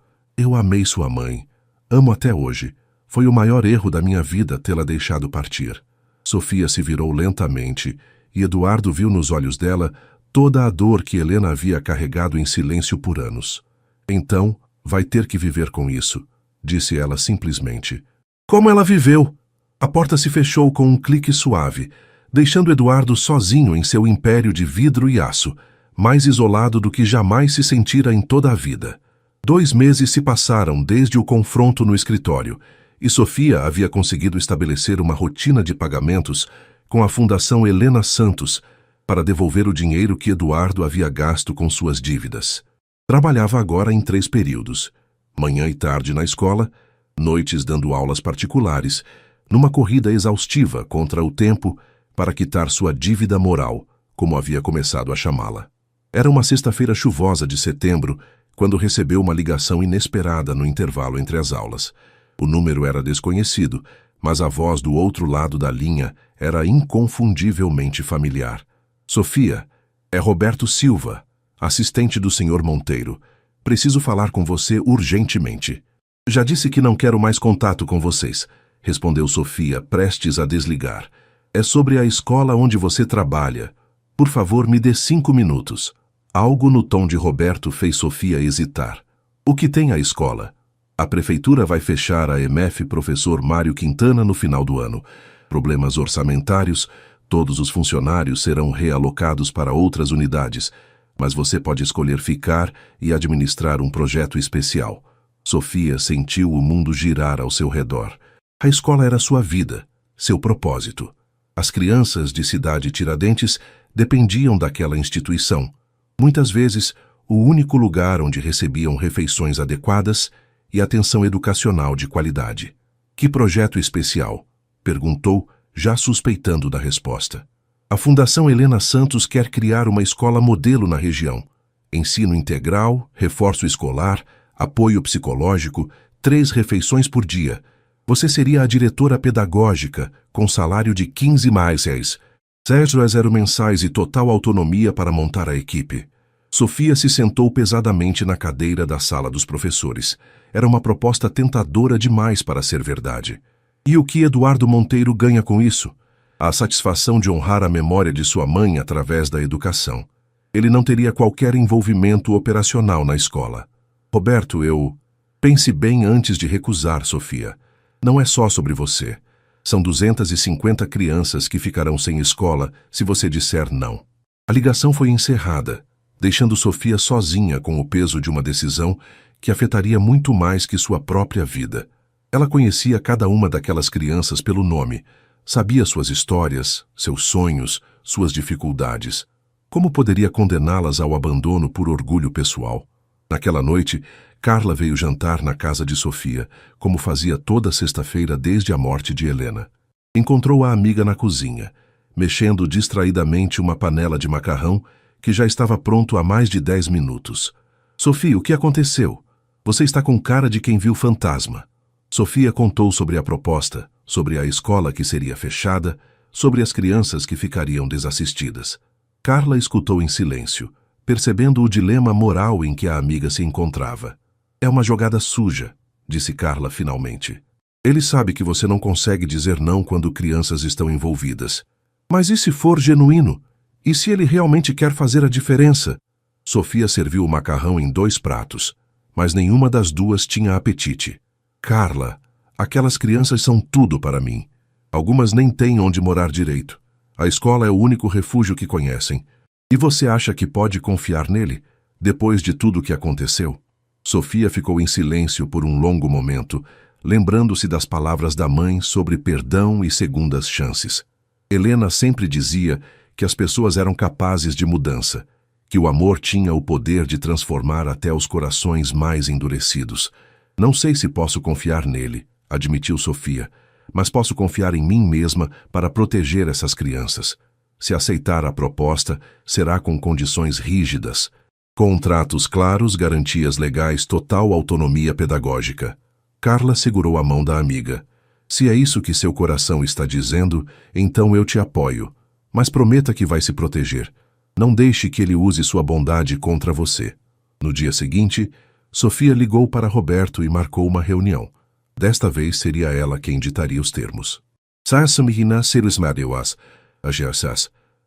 amei sua mãe. Amo até hoje. Foi o maior erro da minha vida tê-la deixado partir. Sofia se virou lentamente e Eduardo viu nos olhos dela toda a dor que Helena havia carregado em silêncio por anos. Então, vai ter que viver com isso, disse ela simplesmente. Como ela viveu? A porta se fechou com um clique suave, deixando Eduardo sozinho em seu império de vidro e aço, mais isolado do que jamais se sentira em toda a vida. 2 meses se passaram desde o confronto no escritório, e Sofia havia conseguido estabelecer uma rotina de pagamentos com a Fundação Helena Santos para devolver o dinheiro que Eduardo havia gasto com suas dívidas. Trabalhava agora em 3 períodos, manhã e tarde na escola, noites dando aulas particulares, numa corrida exaustiva contra o tempo para quitar sua dívida moral, como havia começado a chamá-la. Era uma sexta-feira chuvosa de setembro, quando recebeu uma ligação inesperada no intervalo entre as aulas. O número era desconhecido, mas a voz do outro lado da linha era inconfundivelmente familiar. Sofia, é Roberto Silva, assistente do Sr. Monteiro. Preciso falar com você urgentemente. Já disse que não quero mais contato com vocês, respondeu Sofia, prestes a desligar. É sobre a escola onde você trabalha. Por favor, me dê 5 minutos. Algo no tom de Roberto fez Sofia hesitar. O que tem a escola? A prefeitura vai fechar a EMF Professor Mário Quintana no final do ano. Problemas orçamentários, todos os funcionários serão realocados para outras unidades, mas você pode escolher ficar e administrar um projeto especial. Sofia sentiu o mundo girar ao seu redor. A escola era sua vida, seu propósito. As crianças de Cidade Tiradentes dependiam daquela instituição. Muitas vezes, o único lugar onde recebiam refeições adequadas e atenção educacional de qualidade. Que projeto especial? Perguntou, já suspeitando da resposta. A Fundação Helena Santos quer criar uma escola modelo na região. Ensino integral, reforço escolar, apoio psicológico, 3 refeições por dia. Você seria a diretora pedagógica, com salário de 15 mais 6,00 mensais e total autonomia para montar a equipe. Sofia se sentou pesadamente na cadeira da sala dos professores. Era uma proposta tentadora demais para ser verdade. E o que Eduardo Monteiro ganha com isso? A satisfação de honrar a memória de sua mãe através da educação. Ele não teria qualquer envolvimento operacional na escola. Roberto, Pense bem antes de recusar, Sofia. Não é só sobre você. São 250 crianças que ficarão sem escola se você disser não. A ligação foi encerrada, deixando Sofia sozinha com o peso de uma decisão que afetaria muito mais que sua própria vida. Ela conhecia cada uma daquelas crianças pelo nome, sabia suas histórias, seus sonhos, suas dificuldades. Como poderia condená-las ao abandono por orgulho pessoal? Naquela noite, Carla veio jantar na casa de Sofia, como fazia toda sexta-feira desde a morte de Helena. Encontrou a amiga na cozinha, mexendo distraidamente uma panela de macarrão que já estava pronto há mais de 10 minutos. Sofia, o que aconteceu? Você está com cara de quem viu fantasma. Sofia contou sobre a proposta, sobre a escola que seria fechada, sobre as crianças que ficariam desassistidas. Carla escutou em silêncio, percebendo o dilema moral em que a amiga se encontrava. É uma jogada suja, disse Carla finalmente. Ele sabe que você não consegue dizer não quando crianças estão envolvidas. Mas e se for genuíno? E se ele realmente quer fazer a diferença? Sofia serviu o macarrão em 2 pratos, mas nenhuma das duas tinha apetite. Carla, aquelas crianças são tudo para mim. Algumas nem têm onde morar direito. A escola é o único refúgio que conhecem. E você acha que pode confiar nele, depois de tudo o que aconteceu? Sofia ficou em silêncio por um longo momento, lembrando-se das palavras da mãe sobre perdão e segundas chances. Helena sempre dizia que as pessoas eram capazes de mudança, que o amor tinha o poder de transformar até os corações mais endurecidos. Não sei se posso confiar nele, admitiu Sofia, mas posso confiar em mim mesma para proteger essas crianças. Se aceitar a proposta, será com condições rígidas. Contratos claros, garantias legais, total autonomia pedagógica. Carla segurou a mão da amiga. Se é isso que seu coração está dizendo, então eu te apoio. Mas prometa que vai se proteger. Não deixe que ele use sua bondade contra você. No dia seguinte, Sofia ligou para Roberto e marcou uma reunião. Desta vez seria ela quem ditaria os termos.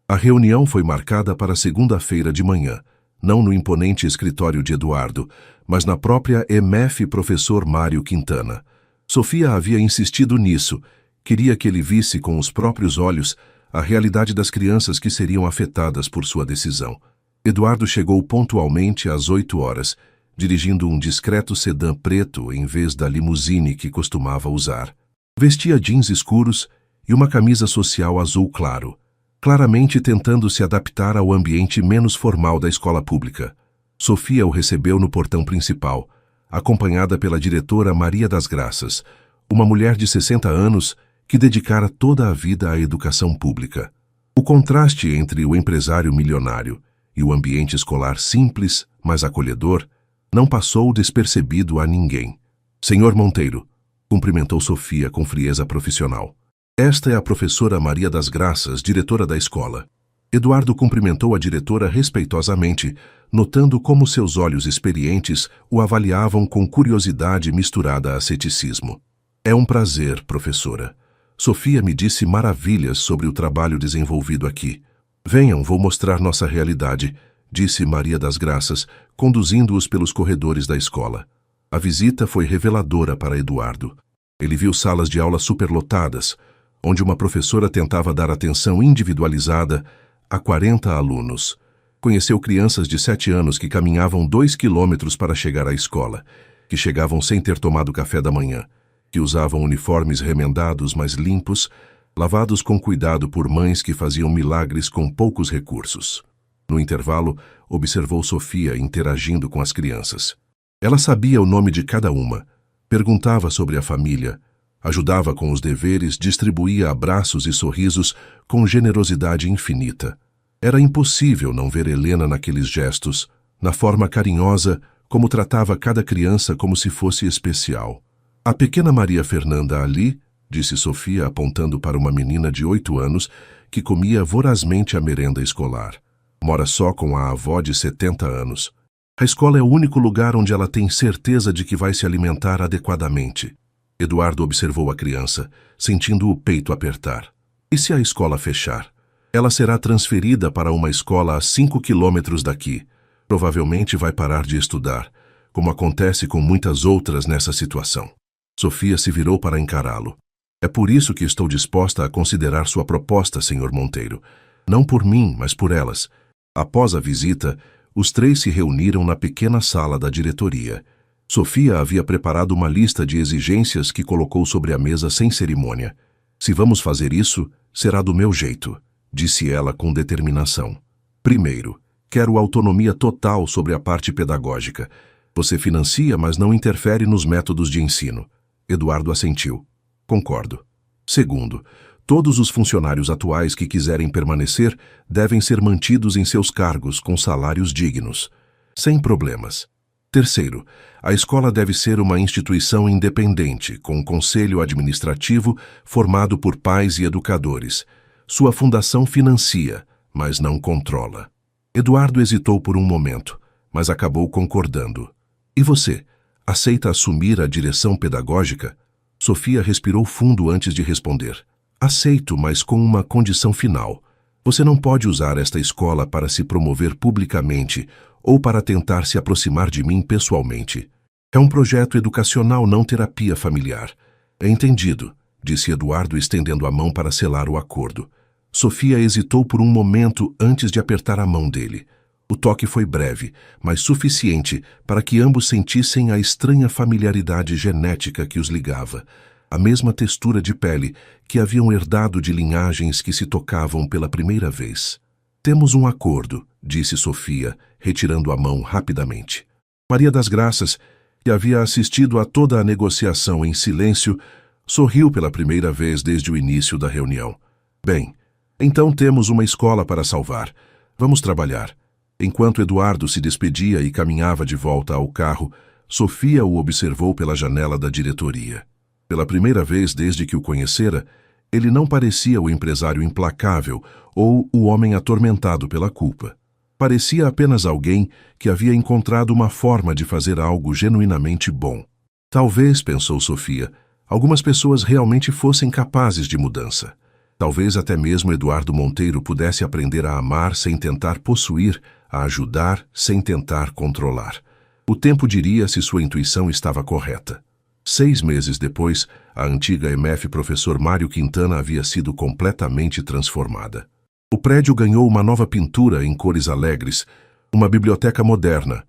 A reunião foi marcada para segunda-feira de manhã, não no imponente escritório de Eduardo, mas na própria EMF Professor Mário Quintana. Sofia havia insistido nisso, queria que ele visse com os próprios olhos a realidade das crianças que seriam afetadas por sua decisão. Eduardo chegou pontualmente às 8h, dirigindo um discreto sedã preto em vez da limusine que costumava usar. Vestia jeans escuros e uma camisa social azul claro, claramente tentando se adaptar ao ambiente menos formal da escola pública. Sofia o recebeu no portão principal, acompanhada pela diretora Maria das Graças, uma mulher de 60 anos que dedicara toda a vida à educação pública. O contraste entre o empresário milionário e o ambiente escolar simples, mas acolhedor, não passou despercebido a ninguém. Senhor Monteiro, cumprimentou Sofia com frieza profissional. Esta é a professora Maria das Graças, diretora da escola. Eduardo cumprimentou a diretora respeitosamente, notando como seus olhos experientes o avaliavam com curiosidade misturada a ceticismo. É um prazer, professora. Sofia me disse maravilhas sobre o trabalho desenvolvido aqui. Venham, vou mostrar nossa realidade, disse Maria das Graças, conduzindo-os pelos corredores da escola. A visita foi reveladora para Eduardo. Ele viu salas de aula superlotadas, onde uma professora tentava dar atenção individualizada a 40 alunos. Conheceu crianças de 7 anos que caminhavam 2 quilômetros para chegar à escola, que chegavam sem ter tomado café da manhã, que usavam uniformes remendados, mas limpos, lavados com cuidado por mães que faziam milagres com poucos recursos. No intervalo, observou Sofia interagindo com as crianças. Ela sabia o nome de cada uma, perguntava sobre a família, ajudava com os deveres, distribuía abraços e sorrisos com generosidade infinita. Era impossível não ver Helena naqueles gestos, na forma carinhosa como tratava cada criança como se fosse especial. A pequena Maria Fernanda ali, disse Sofia apontando para uma menina de 8 anos que comia vorazmente a merenda escolar. Mora só com a avó de 70 anos. A escola é o único lugar onde ela tem certeza de que vai se alimentar adequadamente. Eduardo observou a criança, sentindo o peito apertar. E se a escola fechar? Ela será transferida para uma escola a 5 quilômetros daqui. Provavelmente vai parar de estudar, como acontece com muitas outras nessa situação. Sofia se virou para encará-lo. É por isso que estou disposta a considerar sua proposta, Sr. Monteiro. Não por mim, mas por elas. Após a visita, os 3 se reuniram na pequena sala da diretoria. Sofia havia preparado uma lista de exigências que colocou sobre a mesa sem cerimônia. Se vamos fazer isso, será do meu jeito, disse ela com determinação. Primeiro, quero autonomia total sobre a parte pedagógica. Você financia, mas não interfere nos métodos de ensino. Eduardo assentiu. Concordo. Segundo, todos os funcionários atuais que quiserem permanecer devem ser mantidos em seus cargos com salários dignos, sem problemas. Terceiro, a escola deve ser uma instituição independente, com um conselho administrativo formado por pais e educadores. Sua fundação financia, mas não controla. Eduardo hesitou por um momento, mas acabou concordando. E você, aceita assumir a direção pedagógica? Sofia respirou fundo antes de responder. Aceito, mas com uma condição final. Você não pode usar esta escola para se promover publicamente ou para tentar se aproximar de mim pessoalmente. É um projeto educacional, não terapia familiar. É entendido, disse Eduardo estendendo a mão para selar o acordo. Sofia hesitou por um momento antes de apertar a mão dele. O toque foi breve, mas suficiente para que ambos sentissem a estranha familiaridade genética que os ligava, a mesma textura de pele que haviam herdado de linhagens que se tocavam pela primeira vez. Temos um acordo, disse Sofia, retirando a mão rapidamente. Maria das Graças, que havia assistido a toda a negociação em silêncio, sorriu pela primeira vez desde o início da reunião. Bem, então temos uma escola para salvar. Vamos trabalhar. Enquanto Eduardo se despedia e caminhava de volta ao carro, Sofia o observou pela janela da diretoria. Pela primeira vez desde que o conhecera, ele não parecia o empresário implacável ou o homem atormentado pela culpa. Parecia apenas alguém que havia encontrado uma forma de fazer algo genuinamente bom. Talvez, pensou Sofia, algumas pessoas realmente fossem capazes de mudança. Talvez até mesmo Eduardo Monteiro pudesse aprender a amar sem tentar possuir, a ajudar sem tentar controlar. O tempo diria se sua intuição estava correta. 6 meses depois, a antiga EMF Professor Mário Quintana havia sido completamente transformada. O prédio ganhou uma nova pintura em cores alegres, uma biblioteca moderna,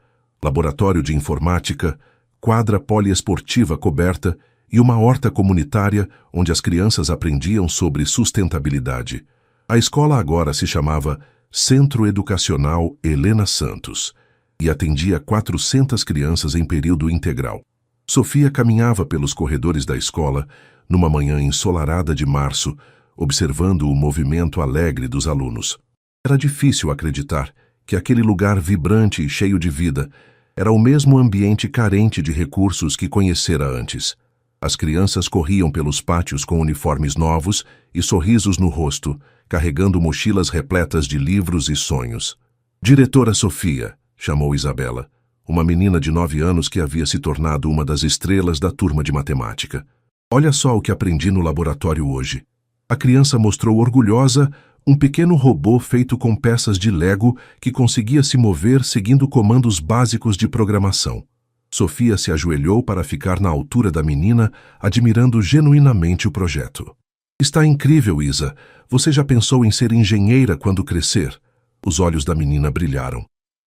laboratório de informática, quadra poliesportiva coberta e uma horta comunitária onde as crianças aprendiam sobre sustentabilidade. A escola agora se chamava Centro Educacional Helena Santos e atendia 400 crianças em período integral. Sofia caminhava pelos corredores da escola, numa manhã ensolarada de março, observando o movimento alegre dos alunos. Era difícil acreditar que aquele lugar vibrante e cheio de vida era o mesmo ambiente carente de recursos que conhecera antes. As crianças corriam pelos pátios com uniformes novos e sorrisos no rosto, carregando mochilas repletas de livros e sonhos. Diretora Sofia, chamou Isabela, uma menina de 9 anos que havia se tornado uma das estrelas da turma de matemática. Olha só o que aprendi no laboratório hoje. A criança mostrou orgulhosa um pequeno robô feito com peças de Lego que conseguia se mover seguindo comandos básicos de programação. Sofia se ajoelhou para ficar na altura da menina, admirando genuinamente o projeto. Está incrível, Isa. Você já pensou em ser engenheira quando crescer? Os olhos da menina brilharam.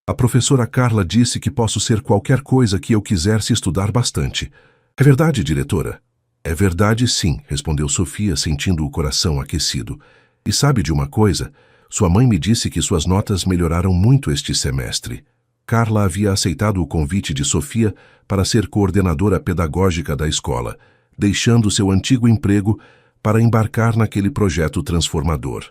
A professora Carla disse que posso ser qualquer coisa que eu quiser se estudar bastante. É verdade, diretora? É verdade, sim, respondeu Sofia, sentindo o coração aquecido. E sabe de uma coisa? Sua mãe me disse que suas notas melhoraram muito este semestre. Carla havia aceitado o convite de Sofia para ser coordenadora pedagógica da escola, deixando seu antigo emprego para embarcar naquele projeto transformador.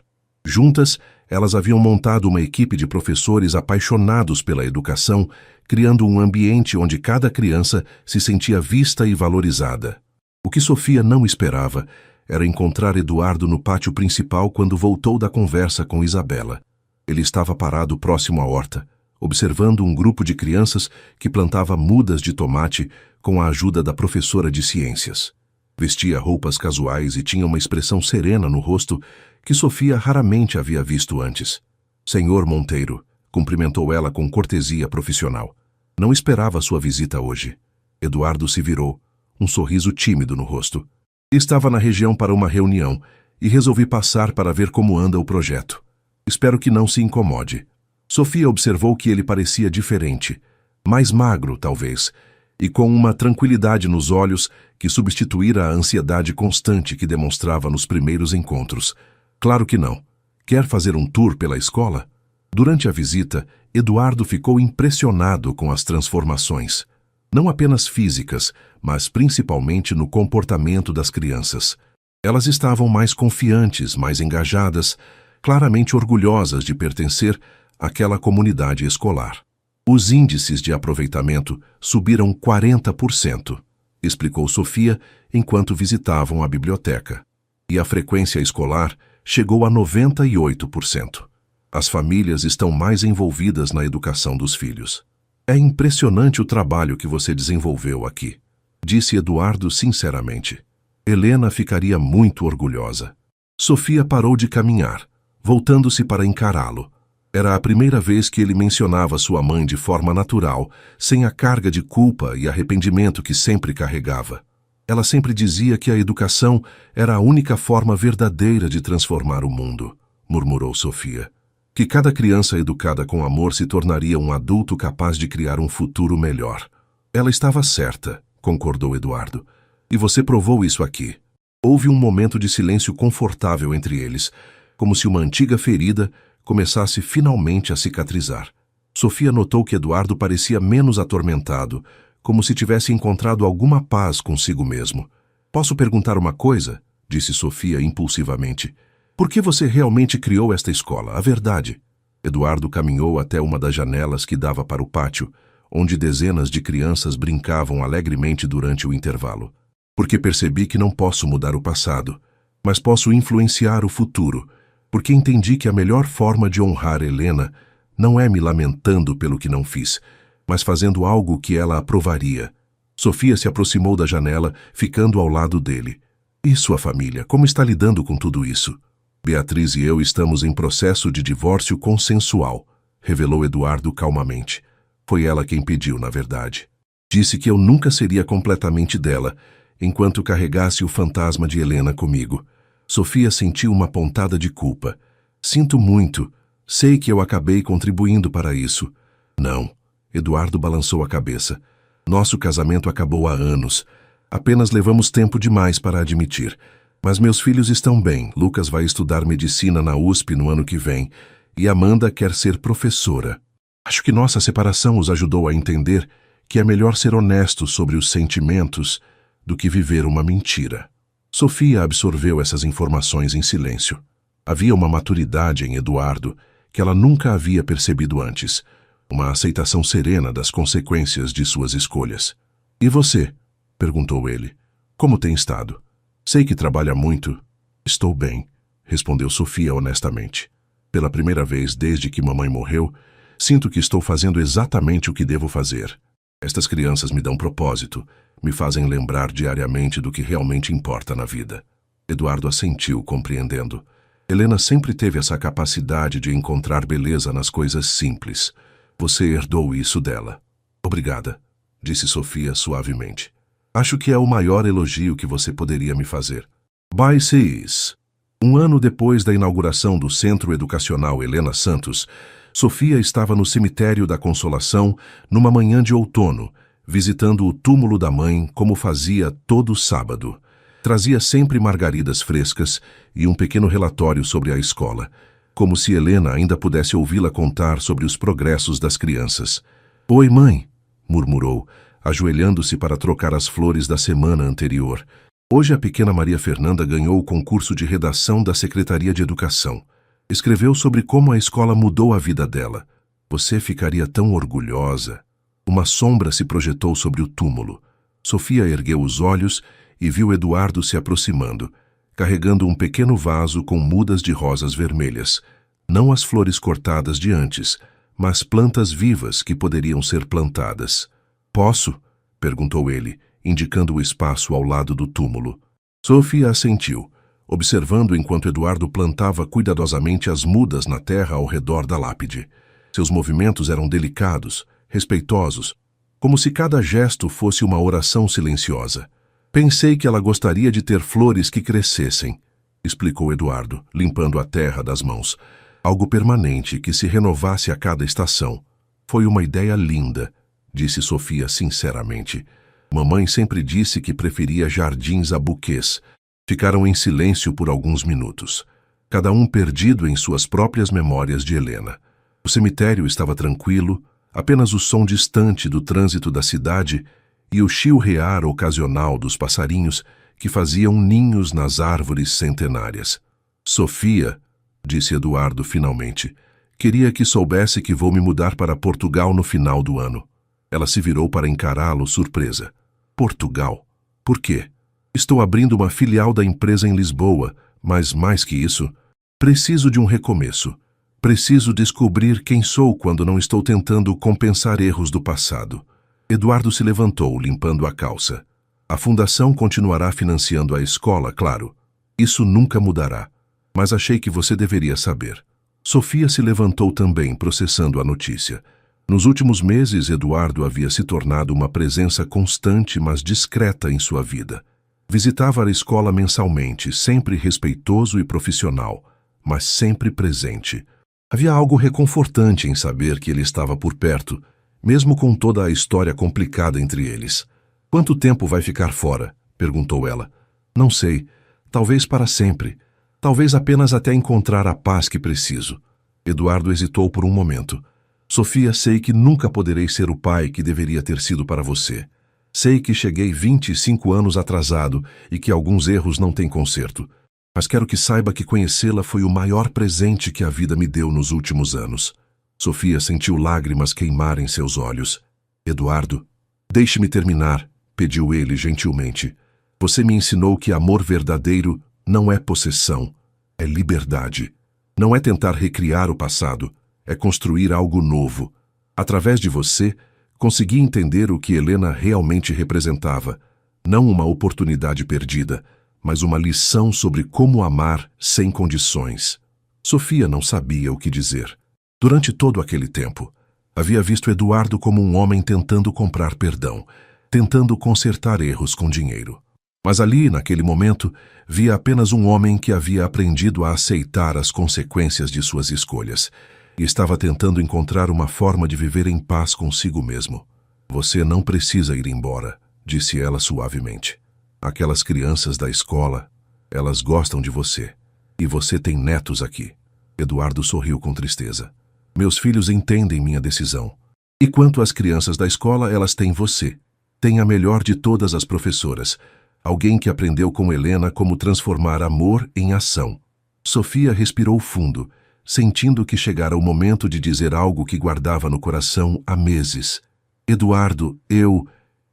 Juntas, elas haviam montado uma equipe de professores apaixonados pela educação, criando um ambiente onde cada criança se sentia vista e valorizada. O que Sofia não esperava era encontrar Eduardo no pátio principal quando voltou da conversa com Isabela. Ele estava parado próximo à horta, observando um grupo de crianças que plantava mudas de tomate com a ajuda da professora de ciências. Vestia roupas casuais e tinha uma expressão serena no rosto que Sofia raramente havia visto antes. Senhor Monteiro, cumprimentou ela com cortesia profissional. Não esperava sua visita hoje. Eduardo se virou, um sorriso tímido no rosto. Estava na região para uma reunião e resolvi passar para ver como anda o projeto. Espero que não se incomode. Sofia observou que ele parecia diferente, mais magro, talvez, e com uma tranquilidade nos olhos que substituíra a ansiedade constante que demonstrava nos primeiros encontros. Claro que não. Quer fazer um tour pela escola? Durante a visita, Eduardo ficou impressionado com as transformações. Não apenas físicas, mas principalmente no comportamento das crianças. Elas estavam mais confiantes, mais engajadas, claramente orgulhosas de pertencer àquela comunidade escolar. Os índices de aproveitamento subiram 40%, explicou Sofia enquanto visitavam a biblioteca. E a frequência escolar chegou a 98%. As famílias estão mais envolvidas na educação dos filhos. É impressionante o trabalho que você desenvolveu aqui, disse Eduardo sinceramente. Helena ficaria muito orgulhosa. Sofia parou de caminhar, voltando-se para encará-lo. Era a primeira vez que ele mencionava sua mãe de forma natural, sem a carga de culpa e arrependimento que sempre carregava. Ela sempre dizia que a educação era a única forma verdadeira de transformar o mundo, murmurou Sofia. Que cada criança educada com amor se tornaria um adulto capaz de criar um futuro melhor. Ela estava certa, concordou Eduardo. E você provou isso aqui. Houve um momento de silêncio confortável entre eles, como se uma antiga ferida começasse finalmente a cicatrizar. Sofia notou que Eduardo parecia menos atormentado, como se tivesse encontrado alguma paz consigo mesmo. Posso perguntar uma coisa? Disse Sofia impulsivamente. Por que você realmente criou esta escola? A verdade. Eduardo caminhou até uma das janelas que dava para o pátio, onde dezenas de crianças brincavam alegremente durante o intervalo. Porque percebi que não posso mudar o passado, mas posso influenciar o futuro, porque entendi que a melhor forma de honrar Helena não é me lamentando pelo que não fiz, mas fazendo algo que ela aprovaria. Sofia se aproximou da janela, ficando ao lado dele. E sua família, como está lidando com tudo isso? Beatriz e eu estamos em processo de divórcio consensual, revelou Eduardo calmamente. Foi ela quem pediu, na verdade. Disse que eu nunca seria completamente dela, enquanto carregasse o fantasma de Helena comigo. Sofia sentiu uma pontada de culpa. Sinto muito. Sei que eu acabei contribuindo para isso. Não. Eduardo balançou a cabeça. Nosso casamento acabou há anos. Apenas levamos tempo demais para admitir. Mas meus filhos estão bem. Lucas vai estudar medicina na USP no ano que vem. E Amanda quer ser professora. Acho que nossa separação os ajudou a entender que é melhor ser honesto sobre os sentimentos do que viver uma mentira. Sofia absorveu essas informações em silêncio. Havia uma maturidade em Eduardo que ela nunca havia percebido antes, uma aceitação serena das consequências de suas escolhas. E você? Perguntou ele. Como tem estado? Sei que trabalha muito. Estou bem, respondeu Sofia honestamente. Pela primeira vez desde que mamãe morreu, sinto que estou fazendo exatamente o que devo fazer. Estas crianças me dão propósito, me fazem lembrar diariamente do que realmente importa na vida. Eduardo assentiu, compreendendo. Helena sempre teve essa capacidade de encontrar beleza nas coisas simples. Você herdou isso dela. Obrigada, disse Sofia suavemente. Acho que é o maior elogio que você poderia me fazer. By Seis. Um ano depois da inauguração do Centro Educacional Helena Santos, Sofia estava no cemitério da Consolação numa manhã de outono, visitando o túmulo da mãe como fazia todo sábado. Trazia sempre margaridas frescas e um pequeno relatório sobre a escola, como se Helena ainda pudesse ouvi-la contar sobre os progressos das crianças. Oi, mãe, murmurou, ajoelhando-se para trocar as flores da semana anterior. Hoje a pequena Maria Fernanda ganhou o concurso de redação da Secretaria de Educação. Escreveu sobre como a escola mudou a vida dela. Você ficaria tão orgulhosa. Uma sombra se projetou sobre o túmulo. Sofia ergueu os olhos e viu Eduardo se aproximando, carregando um pequeno vaso com mudas de rosas vermelhas. Não as flores cortadas de antes, mas plantas vivas que poderiam ser plantadas. Posso? Perguntou ele, indicando o espaço ao lado do túmulo. Sofia assentiu, observando enquanto Eduardo plantava cuidadosamente as mudas na terra ao redor da lápide. Seus movimentos eram delicados, respeitosos, como se cada gesto fosse uma oração silenciosa. Pensei que ela gostaria de ter flores que crescessem, explicou Eduardo, limpando a terra das mãos. Algo permanente que se renovasse a cada estação. Foi uma ideia linda, disse Sofia sinceramente. Mamãe sempre disse que preferia jardins a buquês. Ficaram em silêncio por alguns minutos, cada um perdido em suas próprias memórias de Helena. O cemitério estava tranquilo, apenas o som distante do trânsito da cidade e o chilrear ocasional dos passarinhos que faziam ninhos nas árvores centenárias. Sofia, disse Eduardo finalmente, queria que soubesse que vou me mudar para Portugal no final do ano. Ela se virou para encará-lo surpresa. Portugal? Por quê? Estou abrindo uma filial da empresa em Lisboa, mas mais que isso, preciso de um recomeço. Preciso descobrir quem sou quando não estou tentando compensar erros do passado. Eduardo se levantou, limpando a calça. A fundação continuará financiando a escola, claro. Isso nunca mudará. Mas achei que você deveria saber. Sofia se levantou também, processando a notícia. Nos últimos meses, Eduardo havia se tornado uma presença constante, mas discreta em sua vida. Visitava a escola mensalmente, sempre respeitoso e profissional, mas sempre presente. Havia algo reconfortante em saber que ele estava por perto, mesmo com toda a história complicada entre eles. Quanto tempo vai ficar fora? Perguntou ela. Não sei. Talvez para sempre. Talvez apenas até encontrar a paz que preciso. Eduardo hesitou por um momento. Sofia, sei que nunca poderei ser o pai que deveria ter sido para você. Sei que cheguei 25 anos atrasado e que alguns erros não têm conserto. Mas quero que saiba que conhecê-la foi o maior presente que a vida me deu nos últimos anos. Sofia sentiu lágrimas queimar em seus olhos. Eduardo, deixe-me terminar, pediu ele gentilmente. Você me ensinou que amor verdadeiro não é possessão, é liberdade. Não é tentar recriar o passado, é construir algo novo. Através de você, consegui entender o que Helena realmente representava. Não uma oportunidade perdida, mas uma lição sobre como amar sem condições. Sofia não sabia o que dizer. Durante todo aquele tempo, havia visto Eduardo como um homem tentando comprar perdão, tentando consertar erros com dinheiro. Mas ali, naquele momento, via apenas um homem que havia aprendido a aceitar as consequências de suas escolhas e estava tentando encontrar uma forma de viver em paz consigo mesmo. Você não precisa ir embora, disse ela suavemente. Aquelas crianças da escola, elas gostam de você. E você tem netos aqui. Eduardo sorriu com tristeza. Meus filhos entendem minha decisão. E quanto às crianças da escola, elas têm você. Tem a melhor de todas as professoras. Alguém que aprendeu com Helena como transformar amor em ação. Sofia respirou fundo, sentindo que chegara o momento de dizer algo que guardava no coração há meses. Eduardo, eu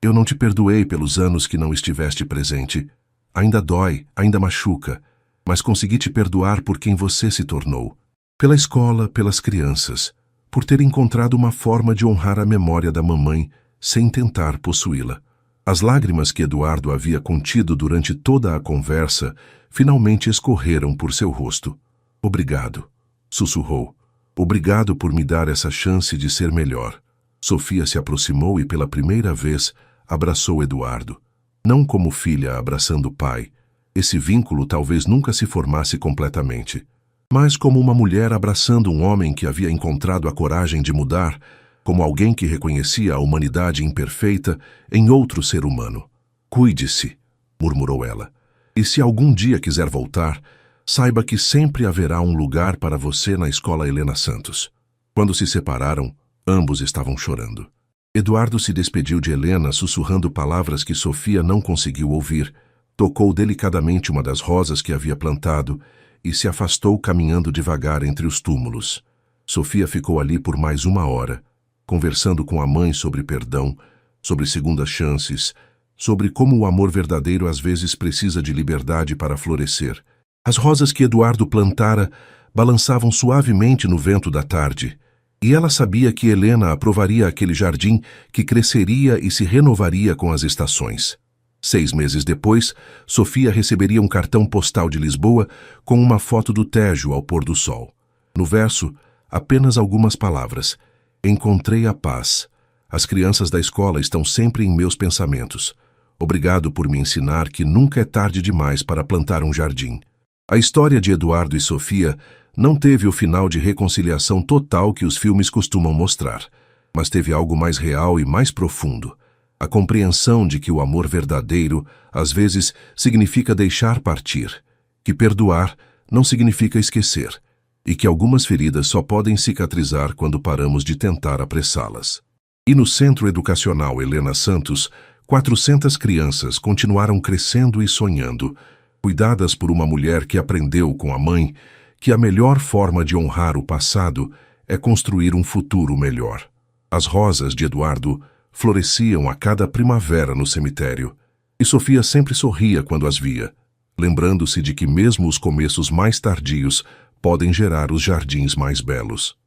não te perdoei pelos anos que não estiveste presente. Ainda dói, ainda machuca, mas consegui te perdoar por quem você se tornou. Pela escola, pelas crianças, por ter encontrado uma forma de honrar a memória da mamãe sem tentar possuí-la. As lágrimas que Eduardo havia contido durante toda a conversa finalmente escorreram por seu rosto. Obrigado, sussurrou. Obrigado por me dar essa chance de ser melhor. Sofia se aproximou e pela primeira vez abraçou Eduardo. Não como filha abraçando o pai. Esse vínculo talvez nunca se formasse completamente. Mas como uma mulher abraçando um homem que havia encontrado a coragem de mudar, como alguém que reconhecia a humanidade imperfeita em outro ser humano. Cuide-se, murmurou ela. E se algum dia quiser voltar, saiba que sempre haverá um lugar para você na escola Helena Santos. Quando se separaram, ambos estavam chorando. Eduardo se despediu de Helena sussurrando palavras que Sofia não conseguiu ouvir, tocou delicadamente uma das rosas que havia plantado e se afastou caminhando devagar entre os túmulos. Sofia ficou ali por mais 1 hora, conversando com a mãe sobre perdão, sobre segundas chances, sobre como o amor verdadeiro às vezes precisa de liberdade para florescer. As rosas que Eduardo plantara balançavam suavemente no vento da tarde, e ela sabia que Helena aprovaria aquele jardim que cresceria e se renovaria com as estações. 6 meses depois, Sofia receberia um cartão postal de Lisboa com uma foto do Tejo ao pôr do sol. No verso, apenas algumas palavras. Encontrei a paz. As crianças da escola estão sempre em meus pensamentos. Obrigado por me ensinar que nunca é tarde demais para plantar um jardim. A história de Eduardo e Sofia não teve o final de reconciliação total que os filmes costumam mostrar, mas teve algo mais real e mais profundo. A compreensão de que o amor verdadeiro, às vezes, significa deixar partir, que perdoar não significa esquecer, e que algumas feridas só podem cicatrizar quando paramos de tentar apressá-las. E no Centro Educacional Helena Santos, 400 crianças continuaram crescendo e sonhando, cuidadas por uma mulher que aprendeu com a mãe que a melhor forma de honrar o passado é construir um futuro melhor. As rosas de Eduardo floresciam a cada primavera no cemitério, e Sofia sempre sorria quando as via, lembrando-se de que mesmo os começos mais tardios podem gerar os jardins mais belos.